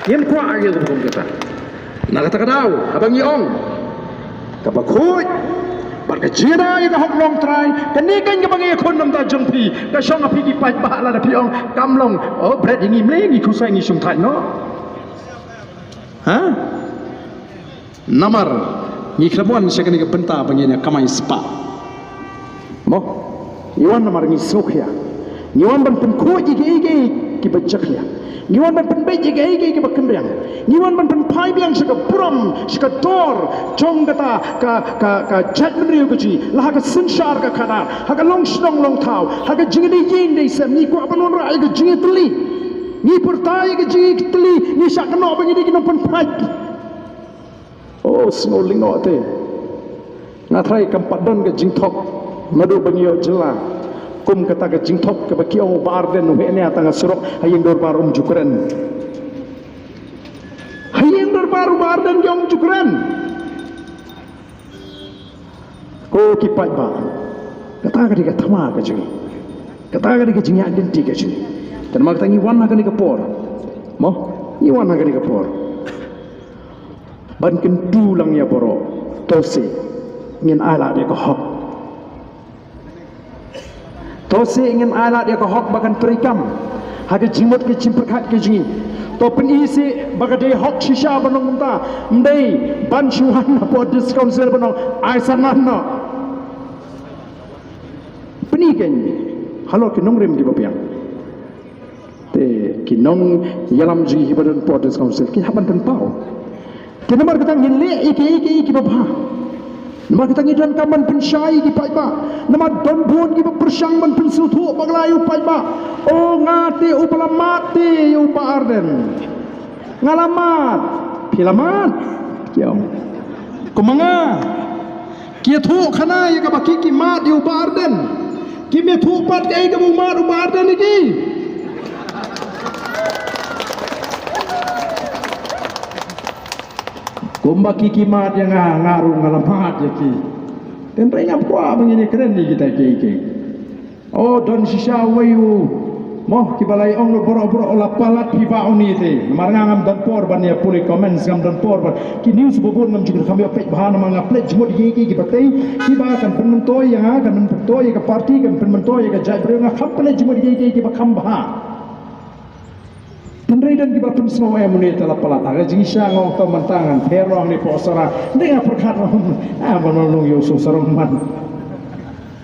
Yen kwa agil ko kata. Nakata kadaw abang iong. Kapakhoy Barka jira yang hok long try, kanikan ke bangi kon nam da jongpi, ka shong api ki pai ba la da piong kamlong, oh bread ini mle ni kusai ni sum thai no. Ha? Namar ni klabon sekani ke benta bangi ni kamai spa. Mo, iwan namar ni sokya. Iwan ban pen ko ige ki bajak ya. Niwan ban pen beje ige ki bakendang. Niwan ban pen pai biang saka prom, saka tor, chong kata ka chat menriu keji, lah ka senshar ka khana, ha ka long snong long thau, ha ka jingdi yin dei sem ni ko apan ra ka jingi tuli. Ni pertai ka jingi tuli, ni sak no bangi di pen pai. Oh sno lingo te. Ngatrai kampadon ka jingthok, madu bangi o jela. Kum kata ke jingthok ke bakiau barden wene atanga surok hayeng dor barum jukren hayeng dor baru barden jong jukren ko kipai ba kata ke thama ke jing kata ke jing identity ke jing dan mak tangi wan ke por mo ni wan ke por ban kentu lang ya boro tose ngin ala de ko hok Tose ingin alat dia ke hok bahkan perikam. Hagi jimut ke cimperkat ke jingi. To penisi baka dia hok shisha banong menta. Mdei ban syuhan po discount sale banong aisanan no. Penikan halo kinong rim di bapiang. Te kinong yalam jingi hibadan po discount sale. Kihaban pen pau. Kinamar katang ngile iki babha. Nama kita ngidan kaman pensyai di paiba. Nama don buon ki persang man pensutu baglayu paiba. Oh ngati upala mati upa arden. Ngalamat. Pilamat. Kiam. Kumanga. Kia thu khana ya ka baki ki mat di upa arden. Ki me thu pat kai ka bu mat upa arden iki. Kumba kiki mat yang ngaru ngalamat ya ki. Dan renya apa begini keren ni kita ki. Oh don sisa wayu. Moh ki balai ong boro-boro ola palat hi ba oni te. Marangam dan por ban ya puli comments ngam dan por ban. Ki news bobon ngam jigir kami pek bahan manga pledge mod ki batei. Ki ba kan penmentoy yang kan mentoy ke parti kan penmentoy ke jai bre ngam pledge mod ki ba kham baha. Peneridan kita pun semua yang menit telah pelat. Agak jisya ngong to mantangan, perong ni posara. Dengan perkara menolong Yusuf Sarungman,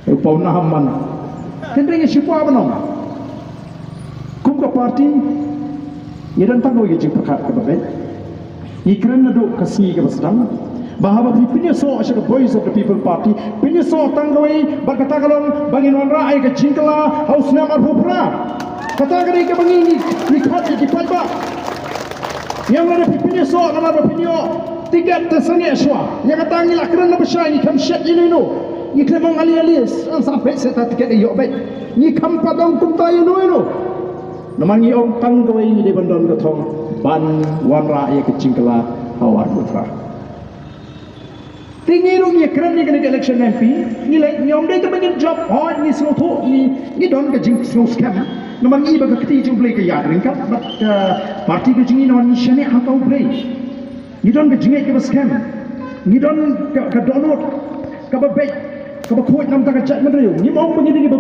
upau nahaman. Kendengnya siapa benong? Kumka parti, ia dan tangguh ia jeng perkara kebagai. Ikran naduk kasih kebasedang. Bahawa pipinya so asyik voice of the people party. Pipinya so tangguh berkata kalong bangin wanra ay kecingkala hausnya marhubra. Kata kali ke bangini lihat di paiba. Yang ada pipinya so nama pipinya tiga tersengi aswa. Yang kata ngilah kerana bersai ni kam syat ini no. Ni kena mengalis sampai saya tiket iyo baik. Ni kam padang kumtai no. Namangi ong tanggoi di bandon ketong ban wanra ia kecingkala hawar putra. Tinggi ru ni kerana ni kena election MP. Ni like nyom dia kebangin job. Oh ni slow tu ni don ke jing slow scam. Naman iba ka kiti jumplay ka yad rin ka but party ka jingi naman ni siya ni hakaw play ni don ka jingi ka ba scam ni don ka download ka ba bait ka ba kuwait nam ta ka chat man rin ni maong pangini ka ba